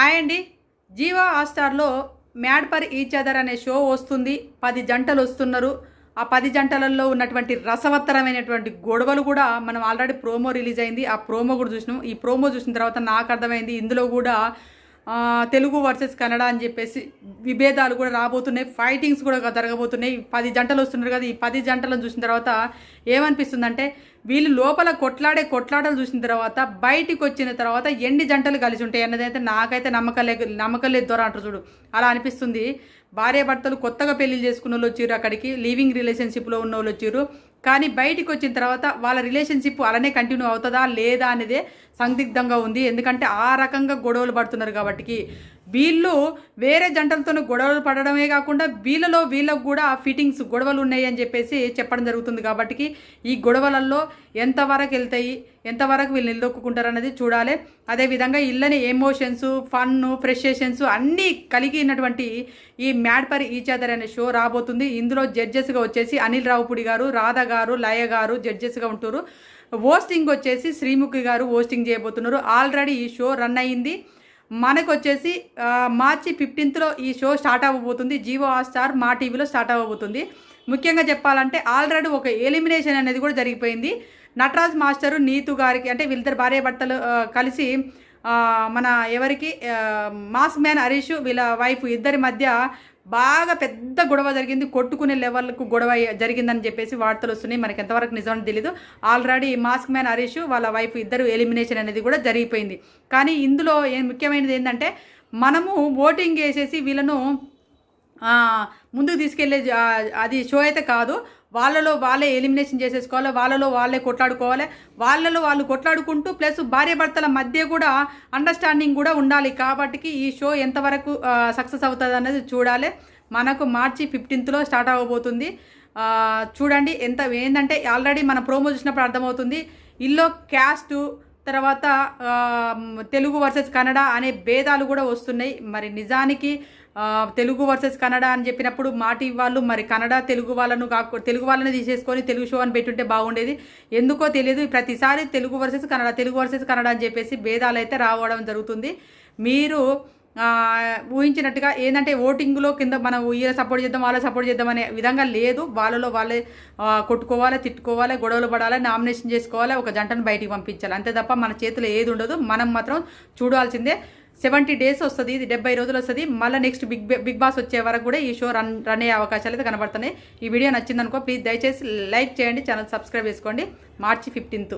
Hi అండి. జియో హాట్‌స్టార్‌లో 'mad for each other' అనే షో వస్తుంది. 10 జంటలు వస్తున్నారు. ఆ 10 జంటలలో ఉన్నటువంటి రసవత్తరమైనటువంటి గొడవలు కూడా మనం ఆల్రెడీ ప్రోమో రిలీజ్ అయింది. ఆ ప్రోమో కూడా చూసినాం. ఈ ప్రోమో చూసిన తర్వాత నాకు అర్థమైంది ఇందులో కూడా తెలుగు వర్సెస్ కన్నడ అని చెప్పేసి విభేదాలు కూడా రాబోతున్నాయి. ఫైటింగ్స్ కూడా జరగబోతున్నాయి. 10 జంటలు వస్తున్నారు కదా. ఈ 10 జంటలను చూసిన తర్వాత ఏమనిపిస్తుందంటే వీళ్ళు లోపల కొట్లాటలు చూసిన తర్వాత బయటికి వచ్చిన తర్వాత ఎన్ని జంటలు కలిసి ఉంటాయి అన్నదైతే నాకైతే నమ్మకం లేదు దొర అంటారు చూడు, అలా అనిపిస్తుంది. భార్యాభర్తలు కొత్తగా పెళ్లిళ్ళు చేసుకున్న వాళ్ళు వచ్చారు, అక్కడికి లివింగ్ రిలేషన్షిప్లో ఉన్న వాళ్ళు వచ్చారు. కానీ బయటికి వచ్చిన తర్వాత వాళ్ళ రిలేషన్షిప్ అలానే కంటిన్యూ అవుతుందా లేదా అనేదే సందిగ్ధంగా ఉంది. ఎందుకంటే ఆ రకంగా గొడవలు పడుతున్నారు కాబట్టి వీళ్ళు వేరే జంటలతో గొడవలు పడడమే కాకుండా వీళ్ళకు కూడా ఫిట్టింగ్స్ గొడవలు ఉన్నాయి అని చెప్పేసి చెప్పడం జరుగుతుంది. కాబట్టి ఈ గొడవలలో ఎంతవరకు వెళ్తాయి, ఎంతవరకు వీళ్ళు నిలదొక్కుంటారు అనేది చూడాలి. అదేవిధంగా ఇళ్ళని ఎమోషన్స్, ఫన్ను, ఫ్రస్ట్రేషన్స్ అన్నీ కలిగినటువంటి ఈ 'మ్యాడ్ ఫర్ ఈచ్ అదర్' అనే షో రాబోతుంది. ఇందులో జడ్జెస్గా వచ్చేసి అనిల్ రావుపూడి గారు, రాధ గారు, లయ గారు జడ్జెస్గా ఉంటారు. హోస్టింగ్ వచ్చేసి శ్రీముఖి గారు హోస్టింగ్ చేయబోతున్నారు. ఆల్రెడీ ఈ షో రన్ అయ్యింది. మనకు వచ్చేసి మార్చి 15th ఈ షో స్టార్ట్ అవ్వబోతుంది. జియో హాట్‌స్టార్ మా టీవీలో స్టార్ట్ అవ్వబోతుంది. ముఖ్యంగా చెప్పాలంటే ఆల్రెడీ ఒక ఎలిమినేషన్ అనేది కూడా జరిగిపోయింది. నటరాజ్ మాస్టరు నీతు గారికి, అంటే వీళ్ళిద్దరు భార్యాభర్తలు కలిసి మన ఎవరికి మాస్క్ మ్యాన్ హరీష్ వీళ్ళ వైఫ్ ఇద్దరి మధ్య బాగా పెద్ద గొడవ జరిగింది. కొట్టుకునే లెవెల్కు గొడవ జరిగిందని చెప్పేసి వార్తలు వస్తున్నాయి. మనకి ఎంతవరకు నిజమని తెలీదు. ఆల్రెడీ మాస్క్ మ్యాన్ హరీష్ వాళ్ళ వైఫ్ ఇద్దరు ఎలిమినేషన్ అనేది కూడా జరిగిపోయింది. కానీ ఇందులో ముఖ్యమైనది ఏంటంటే మనము ఓటింగ్ వేసేసి వీళ్ళను ముందుకు తీసుకెళ్లే అది షో అయితే కాదు. వాళ్ళలో వాళ్ళే ఎలిమినేషన్ చేసేసుకోవాలి, వాళ్ళలో వాళ్ళే కొట్లాడుకోవాలి, వాళ్ళు కొట్లాడుకుంటూ ప్లస్ భార్యాభర్తల మధ్య కూడా అండర్స్టాండింగ్ కూడా ఉండాలి. కాబట్టి ఈ షో ఎంతవరకు సక్సెస్ అవుతుంది అనేది చూడాలి. మనకు మార్చి 15th స్టార్ట్ అవ్వబోతుంది. చూడండి ఏంటంటే ఆల్రెడీ మన ప్రోమో చూసినప్పుడు అర్థమవుతుంది. ఇల్లో క్యాస్టు తర్వాత తెలుగు వర్సెస్ కన్నడ అనే భేదాలు కూడా వస్తున్నాయి. మరి నిజానికి తెలుగు వర్సెస్ కన్నడ అని చెప్పినప్పుడు మాటి వాళ్ళు మరి కన్నడ తెలుగు వాళ్ళని తీసేసుకొని తెలుగు షో అని పెట్టుంటే బాగుండేది. ఎందుకో తెలియదు ప్రతిసారి తెలుగు వర్సెస్ కన్నడ అని చెప్పేసి భేదాలు అయితే రావడం జరుగుతుంది. మీరు ఊహించినట్టుగా ఏంటంటే ఓటింగ్లో కింద మనం వీళ్ళ సపోర్ట్ చేద్దాం వాళ్ళ సపోర్ట్ చేద్దాం అనే విధంగా లేదు. వాళ్ళలో వాళ్ళే కొట్టుకోవాలి, తిట్టుకోవాలి, గొడవలు పడాలి, నామినేషన్ చేసుకోవాలి, ఒక జంటను బయటికి పంపించాలి. అంతే తప్ప మన చేతిలో ఏది ఉండదు. మనం మాత్రం చూడాల్సిందే. 70 days వస్తుంది, ఇది 70 రోజులు వస్తుంది. మళ్ళీ నెక్స్ట్ బిగ్ బాస్ వచ్చే వరకు కూడా ఈ షో రన్ అయ్యే అవకాశాలు అయితే కనబడుతున్నాయి. ఈ వీడియో నచ్చిందనుకో ప్లీజ్ దయచేసి లైక్ చేయండి, ఛానల్ సబ్స్క్రైబ్ చేసుకోండి. మార్చి 15th